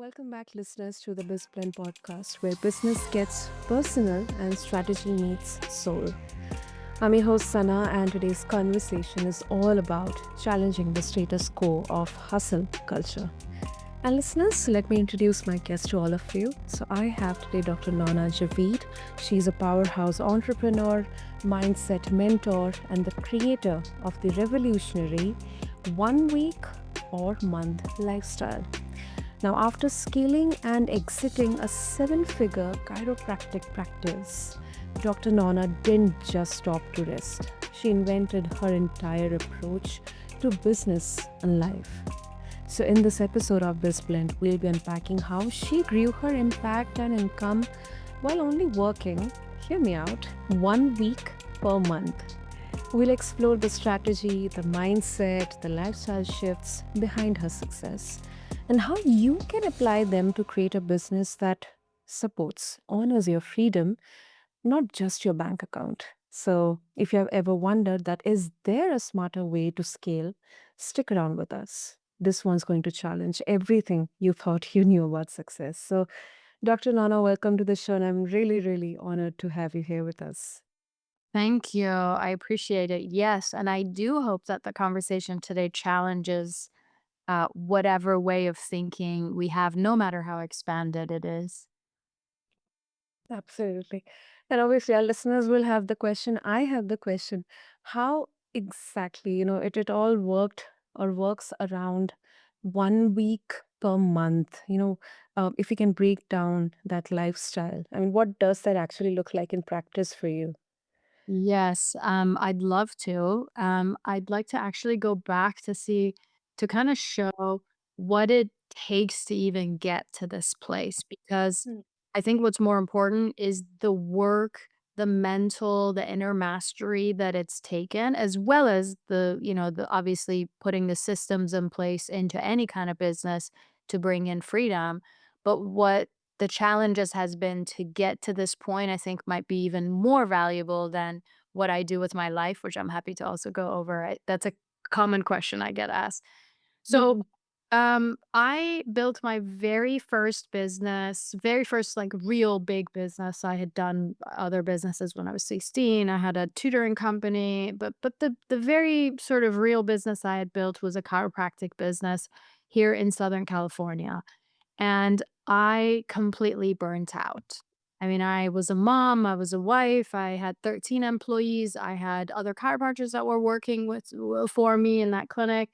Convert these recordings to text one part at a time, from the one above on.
Welcome back, listeners, to the BizBlend podcast, where business gets personal and strategy meets soul. I'm your host, Sana, and today's conversation is all about challenging the status quo of hustle culture. And listeners, let me introduce my guest to all of you. So I have today Dr. Nona Djavid. She's a powerhouse entrepreneur, mindset mentor, and the creator of the revolutionary 1 week or month lifestyle. Now, after scaling and exiting a 7 figure chiropractic practice, Dr. Nona didn't just stop to rest. She invented her entire approach to business and life. So, in this episode of BizBlend, we'll be unpacking how she grew her impact and income while only working, hear me out, 1 week per month. We'll explore the strategy, the mindset, the lifestyle shifts behind her success, and how you can apply them to create a business that supports, honors your freedom, not just your bank account. So, if you have ever wondered that is there a smarter way to scale, stick around with us. This one's going to challenge everything you thought you knew about success. So, Dr. Nana, welcome to the show, and I'm really, really honored to have you here with us. Thank you. I appreciate it. Yes. And I do hope that the conversation today challenges whatever way of thinking we have, no matter how expanded it is. Absolutely. And obviously, our listeners will have the question. I have the question. How exactly, it all worked or works around 1 week per month? If you can break down that lifestyle, I mean, what does that actually look like in practice for you? Yes, I'd love to. I'd like to actually go back to see, to kind of show what it takes to even get to this place. Because Mm. I think what's more important is the work, the mental, the inner mastery that it's taken, as well as the obviously putting the systems in place into any kind of business to bring in freedom. But what the challenges has been to get to this point, I think might be even more valuable than what I do with my life, which I'm happy to also go over. That's a common question I get asked. So, Mhm. I built my very first business, very first like real big business. I had done other businesses when I was 16. I had a tutoring company, but the very sort of real business I had built was a chiropractic business here in Southern California. And I completely burnt out. I mean, I was a mom, I was a wife, I had 13 employees, I had other chiropractors that were working for me in that clinic.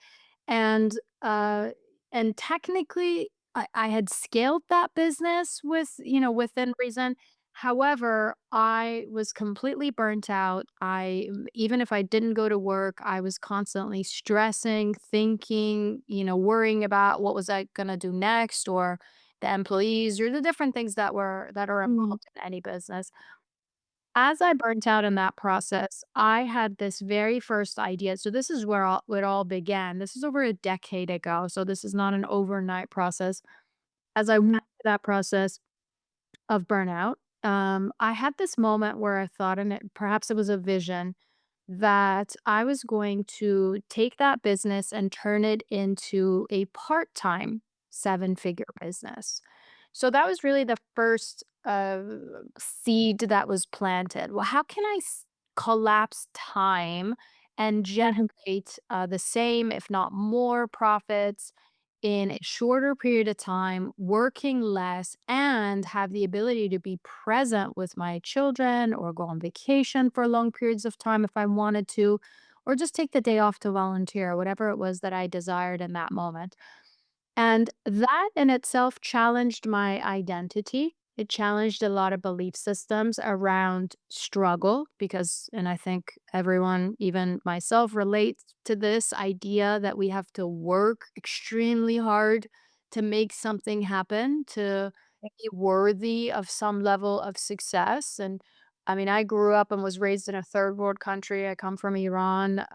And uh and technically I had scaled that business within reason. However, I was completely burnt out. Even if I didn't go to work, I was constantly stressing, thinking, worrying about what was I going to do next, or the employees, or the different things that are Mhm. involved in any business. As I burnt out in that process, I had this very first idea. So this is where it all began. This is over a decade ago. So this is not an overnight process. As I went through that process of burnout, I had this moment where I thought, and perhaps it was a vision, that I was going to take that business and turn it into a part-time 7-figure business. So that was really the first seed that was planted. Well, how can collapse time and generate the same, if not more, profits in a shorter period of time, working less, and have the ability to be present with my children or go on vacation for long periods of time if I wanted to, or just take the day off to volunteer, whatever it was that I desired in that moment. And that in itself challenged my identity. It challenged a lot of belief systems around struggle because, and I think everyone, even myself, relates to this idea that we have to work extremely hard to make something happen, to be worthy of some level of success. And I mean, I grew up and was raised in a third world country. I come from Iran.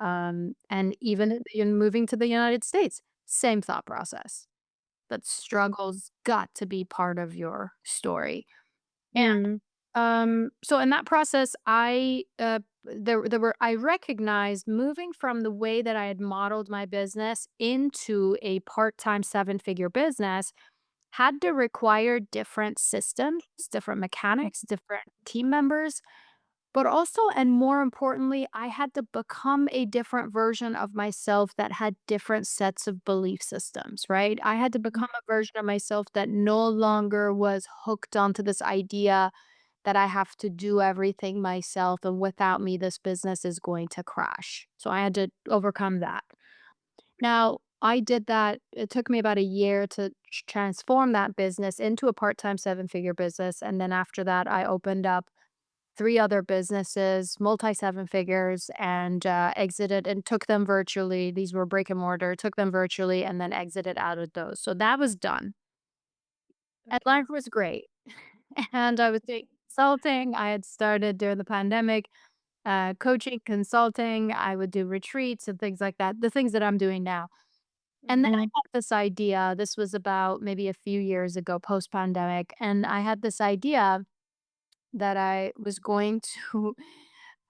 And even in moving to the United States, same thought process, that struggle's got to be part of your story. And Mhm. so in that process, I recognized moving from the way that I had modeled my business into a part-time 7-figure business had to require different systems, different mechanics, different team members, but also, and more importantly, I had to become a different version of myself that had different sets of belief systems, right? I had to become a version of myself that no longer was hooked onto this idea that I have to do everything myself, and without me, this business is going to crash. So I had to overcome that. Now, I did that. It took me about a year to transform that business into a part time seven figure business. And then after that, I opened up three other businesses, multi seven figures, and exited and took them virtually. These were brick and mortar, took them virtually, and then exited out of those. So that was done. And Okay. life was great. And I was doing consulting. I had started during the pandemic, coaching, consulting. I would do retreats and things like that, the things that I'm doing now. And then I Mhm. had this idea. This was about maybe a few years ago, post pandemic. And I had this idea that I was going to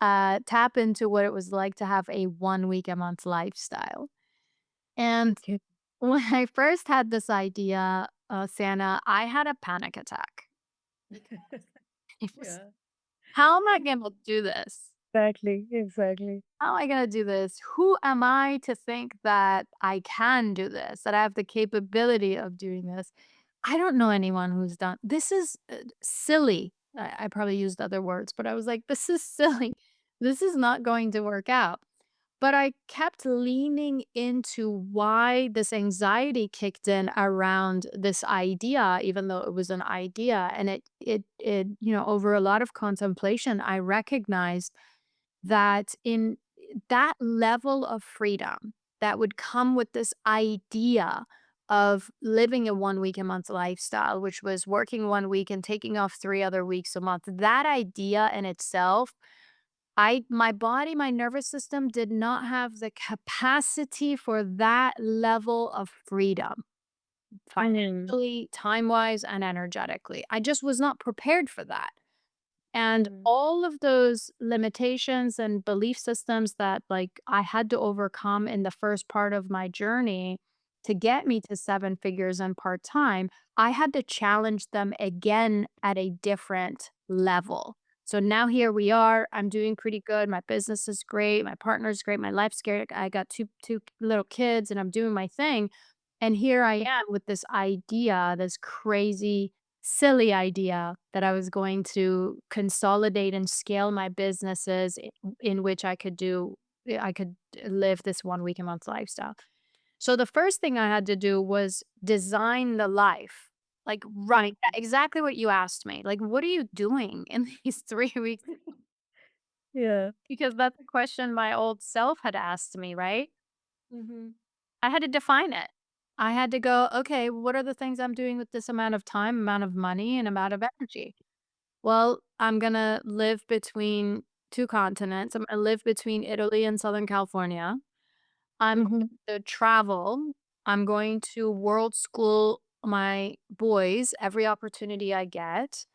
tap into what it was like to have a 1 week a month lifestyle. And Okay. when I first had this idea, Santa, I had a panic attack. It was, Yeah. how am I going to do this? Exactly, exactly. How am I going to do this? Who am I to think that I can do this, that I have the capability of doing this? I don't know anyone who's done this is silly. I probably used other words, but I was like, this is silly. This is not going to work out. But I kept leaning into why this anxiety kicked in around this idea, even though it was an idea. And over a lot of contemplation, I recognized that in that level of freedom that would come with this idea of living a 1 week a month lifestyle, which was working 1 week and taking off 3 other weeks a month, that idea in itself, my body, my nervous system did not have the capacity for that level of freedom, Mhm. financially, time wise, and energetically. I just was not prepared for that. And Mhm. all of those limitations and belief systems that like I had to overcome in the first part of my journey to get me to seven figures and part-time, I had to challenge them again at a different level. So now here we are. I'm doing pretty good. My business is great. My partner's great. My life's great. I got two little kids and I'm doing my thing. And here I am with this idea, this crazy, silly idea that I was going to consolidate and scale my businesses in which I could live this 1 week a month lifestyle. So the first thing I had to do was design the life. Like, right, Mhm. exactly what you asked me. Like, what are you doing in these 3 weeks? Yeah. Because that's a question my old self had asked me, right? Mhm. I had to define it. I had to go, okay, what are the things I'm doing with this amount of time, amount of money, and amount of energy? Well, I'm gonna live between 2 continents. I'm gonna live between Italy and Southern California. I'm Mhm. going to travel. I'm going to world school my boys every opportunity I get.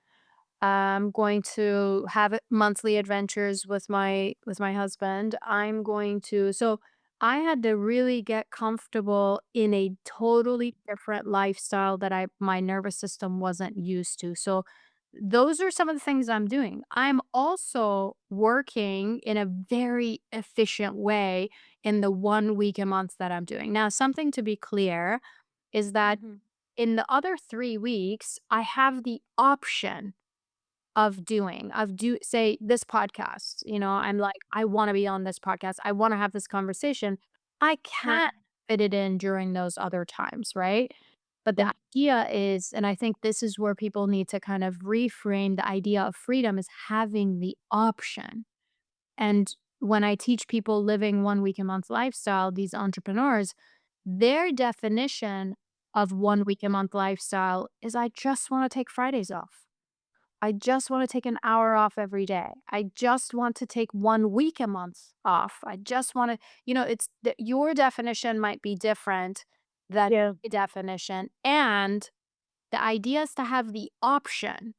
I'm going to have monthly adventures with my husband. I'm going to so I had to really get comfortable in a totally different lifestyle that my nervous system wasn't used to. So those are some of the things I'm doing. I'm also working in a very efficient way in the 1 week a month that I'm doing. Now, something to be clear is that Mhm. in the other 3 weeks, I have the option of do say this podcast, I'm like, I want to be on this podcast. I want to have this conversation. I Yeah. can't fit it in during those other times, right? But the Yeah. idea is, and I think this is where people need to kind of reframe the idea of freedom is having the option. And when I teach people living 1 week a month lifestyle, these entrepreneurs, their definition of 1 week a month lifestyle is I just want to take Fridays off. I just want to take an hour off every day. I just want to take 1 week a month off. I just want to, it's your definition might be different than Yeah. my definition. And the idea is to have the option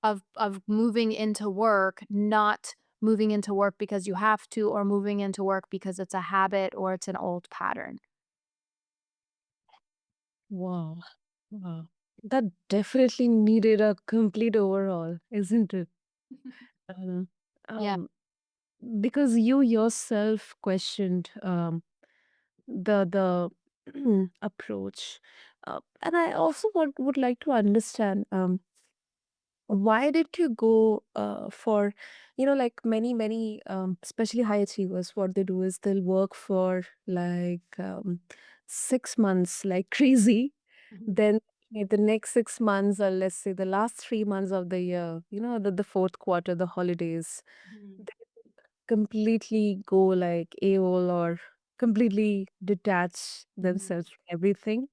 of moving into work, not moving into work because you have to, or moving into work because it's a habit or it's an old pattern. Wow. Wow. That definitely needed a complete overhaul, isn't it? Um, Yeah. um, because you yourself questioned the approach, and I also would like to understand why did you go for, like many especially high achievers, what they do is they'll work for like 6 months like crazy, Mhm. then the next 6 months, or let's say the last 3 months of the year, the fourth quarter, the holidays, Mhm. they completely go like AWOL or completely detach Mhm. themselves from everything,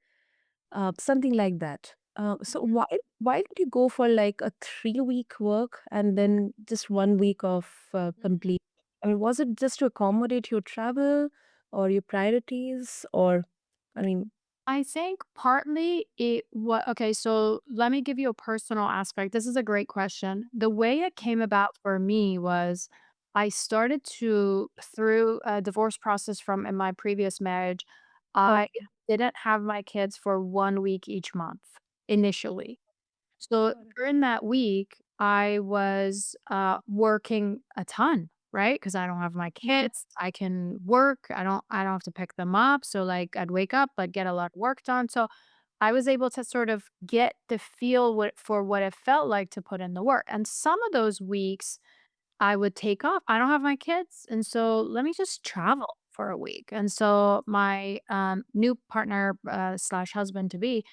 something like that. So Mhm. why did you go for like a 3 week work and then just 1 week of Mhm. complete? I mean, was it just to accommodate your travel or your priorities, or I mean, I think partly it what okay, so let me give you a personal aspect. This is a great question. The way it came about for me was I started to through a divorce process from in my previous marriage, I okay, didn't have my kids for 1 week each month initially. So got it. during that week, I was, working a ton, right? Because I don't have my Mhm. kids, I can work, I don't have to pick them up, so, like, I'd wake up, I'd get a lot of work done, so I was able to sort of get the feel what it felt like to put in the work, and some of those weeks, I would take off. I don't have my kids, and so let me just travel for a week, and so my, new partner, slash husband to be,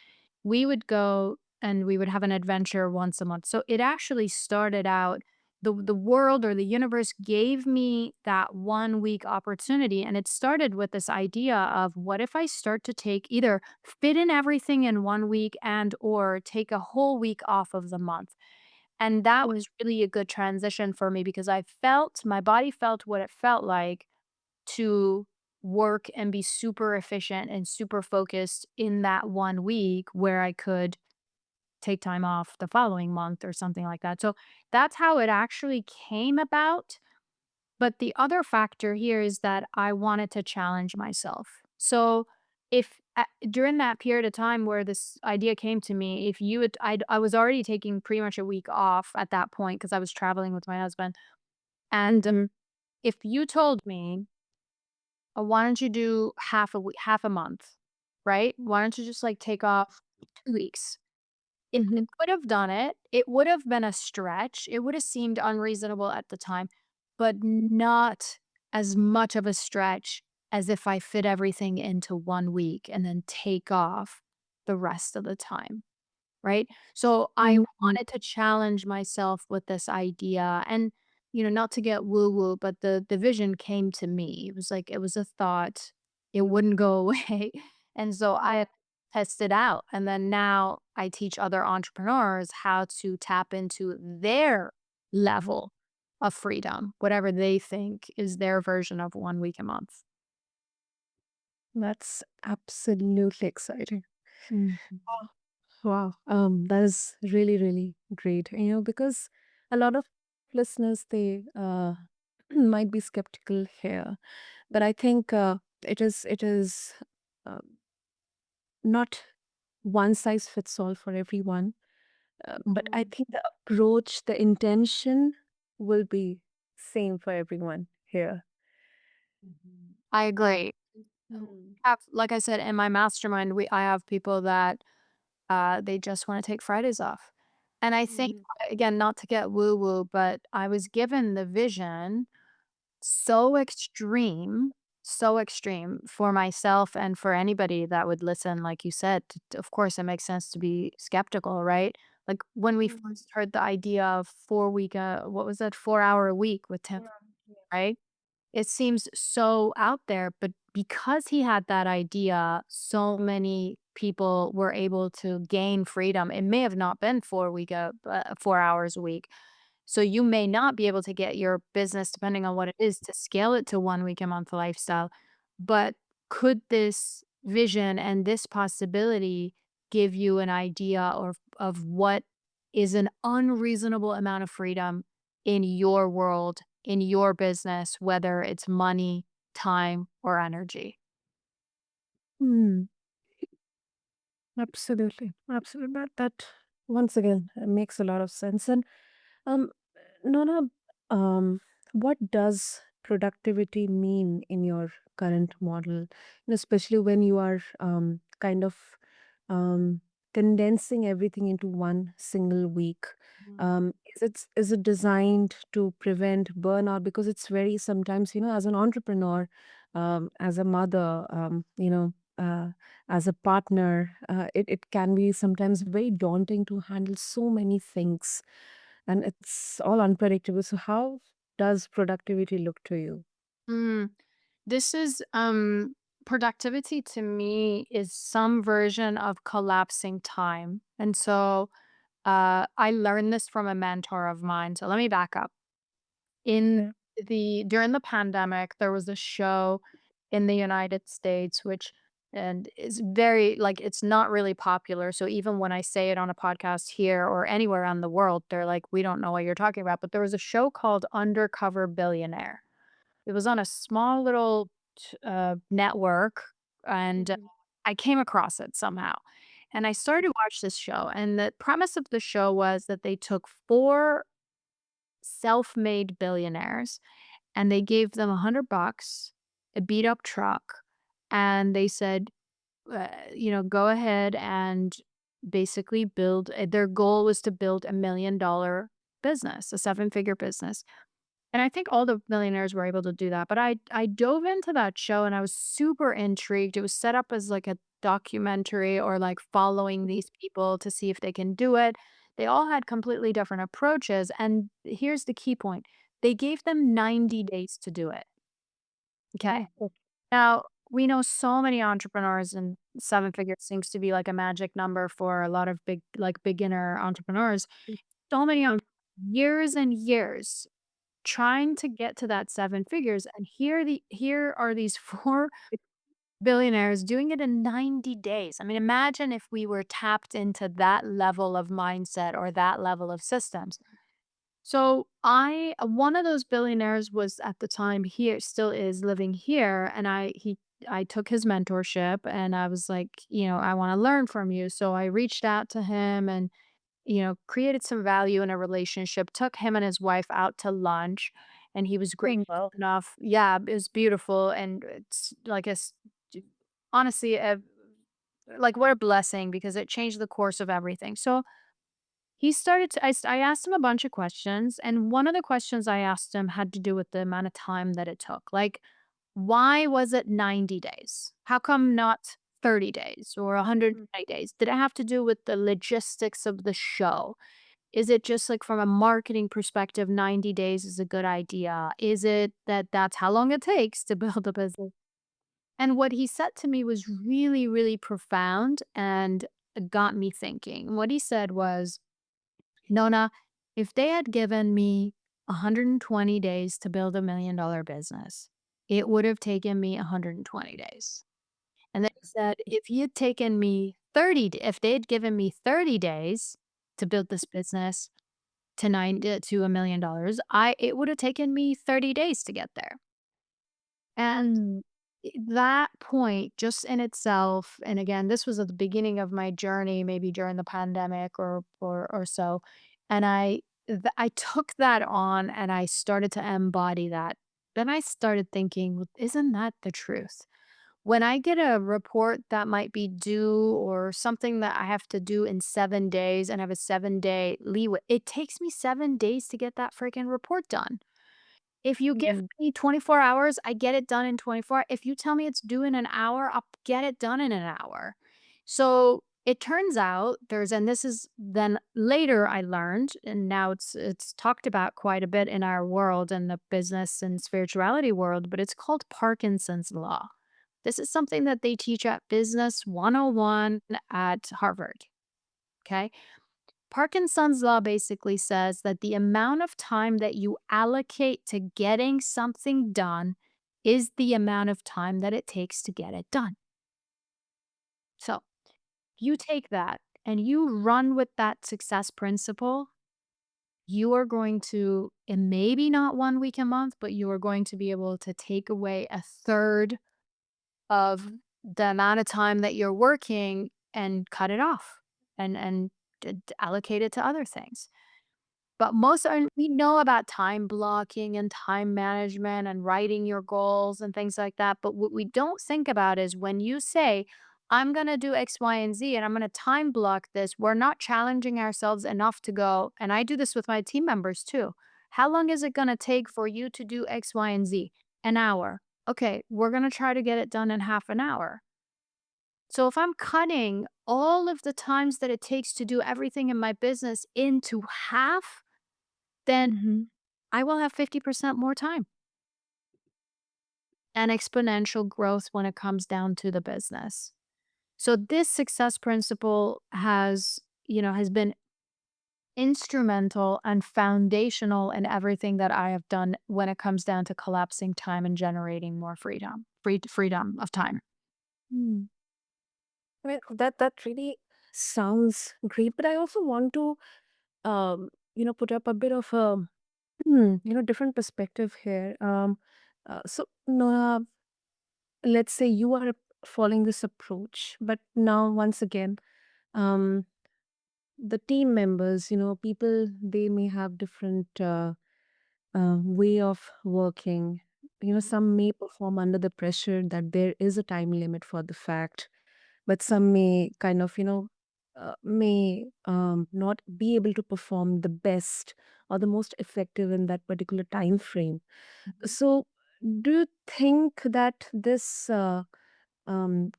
we would go and we would have an adventure once a month. So it actually started out the world or the universe gave me that 1 week opportunity, and it started with this idea of what if I start to take either fit in everything in 1 week and or take a whole week off of the month. And that was really a good transition for me because I felt my body felt what it felt like to work and be super efficient and super focused in that 1 week where I could take time off the following month or something like that. So that's how it actually came about. But the other factor here is that I wanted to challenge myself. So if during that period of time where this idea came to me, if you had, I was already taking pretty much a week off at that point because I was traveling with my husband. And if you told me, why don't you do half a month, right? Why don't you just like take off 2 weeks? If I Mhm. could have done it, it would have been a stretch. It would have seemed unreasonable at the time, but not as much of a stretch as if I fit everything into 1 week and then take off the rest of the time. Right? So I Mhm. wanted to challenge myself with this idea and, not to get woo woo, but the vision came to me. It was like it was a thought. It wouldn't go away. And so I had tested out. And then now I teach other entrepreneurs how to tap into their level of freedom, whatever they think is their version of 1 week a month. That's absolutely exciting. Mhm. Wow, that is really, really great. Because a lot of listeners, they might be skeptical here, but I think it is uh, not one size fits all for everyone. But I Mhm. think the approach, the intention will be same for everyone here. I agree. Mm. Have like I said, in my mastermind, I have people that, they just wanna take Fridays off. And I think, Mhm. again, not to get woo woo, but I was given the vision so extreme for myself and for anybody that would listen, like you said, of course, it makes sense to be skeptical, right? Like, when we Mhm. first heard the idea of 4 week, what was that? 4-hour a week with 10, Yeah, yeah. right? It seems so out there, but because he had that idea, so many people were able to gain freedom. It may have not been 4 hours a week. So you may not be able to get your business, depending on what it is, to scale it to 1 week a month lifestyle. But could this vision and this possibility give you an idea of what is an unreasonable amount of freedom in your world, in your business, whether it's money, time, or energy? Hmm. Absolutely. Absolutely. That once again makes a lot of sense. And um, Nona, um, what does productivity mean in your current model? Especially when you are kind of um, condensing everything into one single week. Is it designed to prevent burnout? Because it's very sometimes, as an entrepreneur, as a mother, as a partner, it can be sometimes very daunting to handle so many things and it's all unpredictable. So, how does productivity look to you? Mm, this is productivity to me is some version of collapsing time. And so I learned this from a mentor of mine. So let me back up. In Yeah. the During the pandemic, there was a show in the United States which and is very like it's not really popular. So even when I say it on a podcast here or anywhere around the world, they're like, we don't know what you're talking about. But there was a show called Undercover Billionaire. It was on a small little network, and Mhm. I came across it somehow. And I started to watch this show. And the premise of the show was that they took four self made billionaires and they gave them $100, a beat up truck, and they said, go ahead and basically build. Their goal was to build $1 million business, a seven-figure business. And I think all the millionaires were able to do that. But I dove into that show and I was super intrigued. It was set up as like a documentary or like following these people to see if they can do it. They all had completely different approaches. And here's the key point. They gave them 90 days to do it. Okay. Oh, okay. Now, we know so many entrepreneurs and seven figures seems to be like a magic number for a lot of big, like beginner entrepreneurs. So many years and years trying to get to that seven figures, and here are these 4 billionaires doing it in 90 days. I mean, imagine if we were tapped into that level of mindset or that level of systems. So, I one of those billionaires was at the time here still is living here, and I took his mentorship and I was like, I wanna learn from you. So, I reached out to him and created some value in a relationship, took him and his wife out to lunch, and he was Oh, gracious wow. enough. Yeah, it was beautiful, and it's like honestly, like what a blessing because it changed the course of everything. So he started to, I asked him a bunch of questions, and one of the questions I asked him had to do with the amount of time that it took. Like, why was it 90 days? How come not 30 days or Mm. 120 days? Did it have to do with the logistics of the show? Is it just like from a marketing perspective, 90 days is a good idea? Is it that that's how long it takes to build a business? And what he said to me was really, really profound and got me thinking. What he said was, Nona, if they had given me 120 days to build $1 million business, it would have taken me 120 days. And then he said, if he had taken me if they had given me 30 days to build this business, to $1 million, it would have taken me 30 days to get there. And that point just in itself, and again, this was at the beginning of my journey, maybe during the pandemic or so. And I took that on and I started to embody that. Then I started thinking, "Well, isn't that the truth? When I get a report that might be due or something that I have to do in 7 days and have a 7 day leeway, it takes me 7 days to get that freaking report done. If you give Mm. me 24 hours, I get it done in 24. If you tell me it's due in an hour, I'll get it done in an hour. So it turns out and this is then later I learned, and now it's talked about quite a bit in our world and the business and spirituality world, but it's called Parkinson's law. This is something that they teach at Business 101 at Harvard. Okay. Parkinson's law basically says that the amount of time that you allocate to getting something done is the amount of time that it takes to get it done. So you take that and you run with that success principle, you are going to, and maybe not 1 week a month, but you are going to be able to take away a third of the amount of time that you're working and cut it off and allocate it to other things. But most are we know about time blocking and time management and writing your goals and things like that. But what we don't think about is when you say, I'm going to do X, Y, and Z, and I'm going to time block this, we're not challenging ourselves enough to go. And I do this with my team members too. How long is it going to take for you to do X, Y, and Z? An hour. Okay, we're going to try to get it done in half an hour. So if I'm cutting all of the times that it takes to do everything in my business into half, then Mhm. I will have 50% more time and exponential growth when it comes down to the business. So this success principle has been instrumental and foundational in everything that I have done when it comes down to collapsing time and generating more freedom of time. Mm. I mean, that really sounds great, but I also want to, put up a bit of a, different perspective here. So, Nora, let's say you are following this approach, but now once again, um, the team members, people, they may have different way of working. Some may perform under the pressure that there is a time limit for the fact, but some may kind of, may not be able to perform the best or the most effective in that particular time frame. So, do you think that this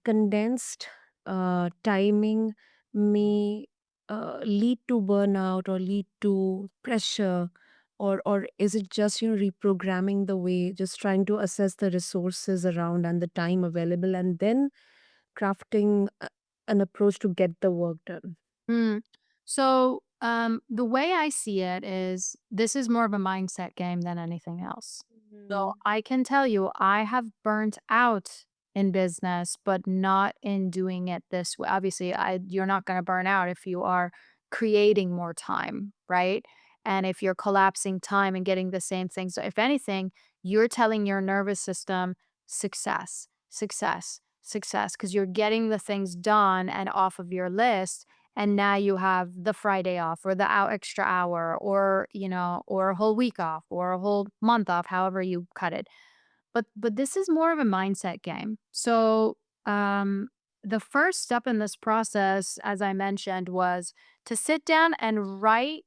condensed timing may lead to burnout or lead to pressure, or is it just reprogramming the way, just trying to assess the resources around and the time available and then crafting an approach to get the work done? Mm. So, the way I see it is this is more of a mindset game than anything else. So Mhm. I can tell you, I have burnt out in business, but not in doing it this way. Obviously, you're not going to burn out if you are creating more time, right? And if you're collapsing time and getting the same things. So if anything, you're telling your nervous system success, success, success, because you're getting the things done and off of your list, and now you have the Friday off or the extra hour or or a whole week off or a whole month off, however you cut it. But this is more of a mindset game. So the first step in this process, as I mentioned, was to sit down and write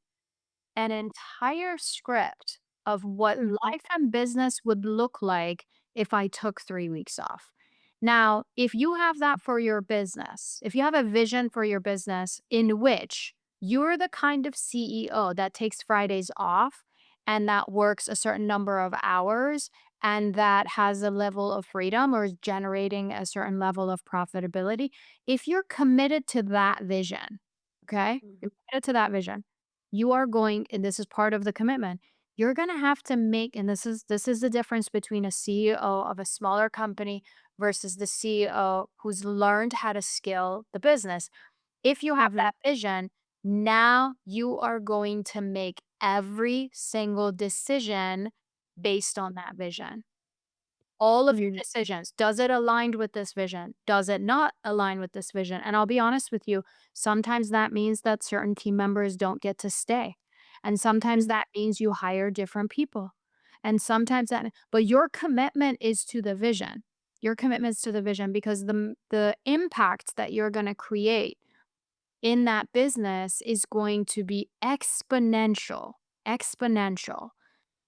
an entire script of what Mhm. life and business would look like if I took 3 weeks off. Now, if you have that for your business, if you have a vision for your business in which you're the kind of CEO that takes Fridays off and that works a certain number of hours and that has a level of freedom or is generating a certain level of profitability, if you're committed to that vision, okay, you're Mhm. committed to that vision, you are going, and this is part of the commitment, you're going to have to make, and this is the difference between a CEO of a smaller company versus the CEO who's learned how to scale the business. If you have that vision, now you are going to make every single decision based on that vision. All of your Mhm. decisions. Does it align with this vision? Does it not align with this vision? And I'll be honest with you, sometimes that means that certain team members don't get to stay. And sometimes Mhm. that means you hire different people. And sometimes that, but your commitment is to the vision. Your commitment is to the vision because the impact that you're going to create in that business is going to be exponential, exponential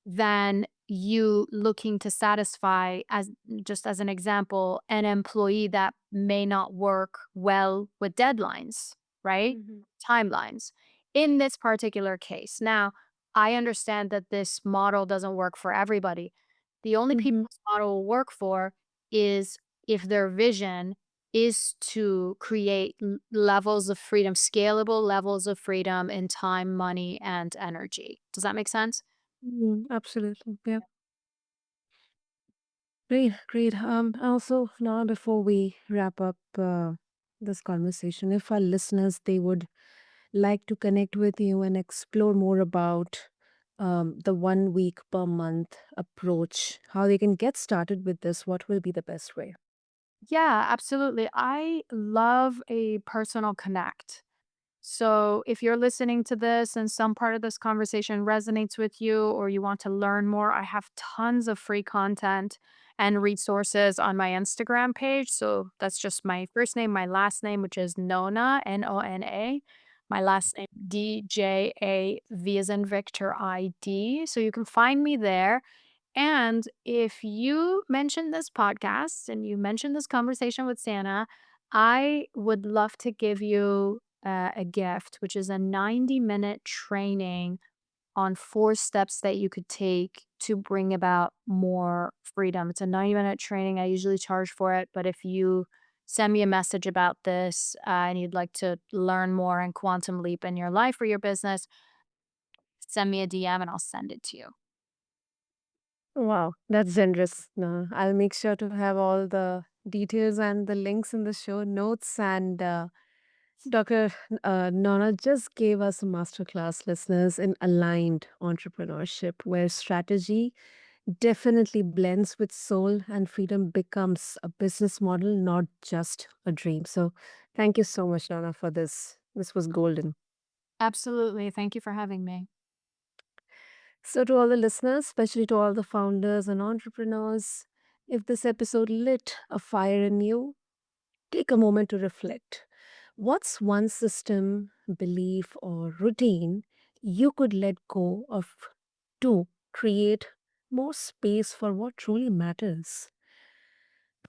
than you looking to satisfy, as just as an example, an employee that may not work well with deadlines, right? Mhm. Timelines. In this particular case. Now, I understand that this model doesn't work for everybody. The only people Mhm. this model will work for is if their vision is to create levels of freedom, scalable levels of freedom in time, money, and energy. Does that make sense? Mhm. Absolutely. Yeah. Great, great. Also, now before we wrap up this conversation, if our listeners they would like to connect with you and explore more about the 1 week per month approach, how they can get started with this, what will be the best way? Yeah, absolutely. I love a personal connect. So, if you're listening to this and some part of this conversation resonates with you or you want to learn more, I have tons of free content and resources on my Instagram page. So, that's just my first name, my last name, which is Nona, Nona. My last name, Djav as in Victor, ID. So, you can find me there. And if you mention this podcast and you mention this conversation with Santa, I would love to give you a gift, which is a 90-minute training on 4 steps that you could take to bring about more freedom. It's a 90-minute training. I usually charge for it, but if you send me a message about this and you'd like to learn more and quantum leap in your life or your business, send me a DM and I'll send it to you. Wow, that's generous. No, I'll make sure to have all the details and the links in the show notes. And Dr. Nona just gave us a masterclass, listeners, in aligned entrepreneurship, where strategy definitely blends with soul and freedom becomes a business model, not just a dream. So, thank you so much, Nona, for this. This was golden. Absolutely. Thank you for having me. So, to all the listeners, especially to all the founders and entrepreneurs, if this episode lit a fire in you, take a moment to reflect. What's one system, belief, or routine you could let go of to create more space for what truly matters?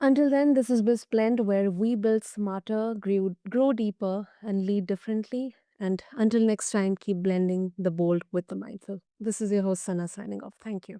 Until then, this is BizBlend, where we build smarter, grow deeper, and lead differently. And until next time, keep blending the bold with the mindful. This is your host, Sana, signing off. Thank you.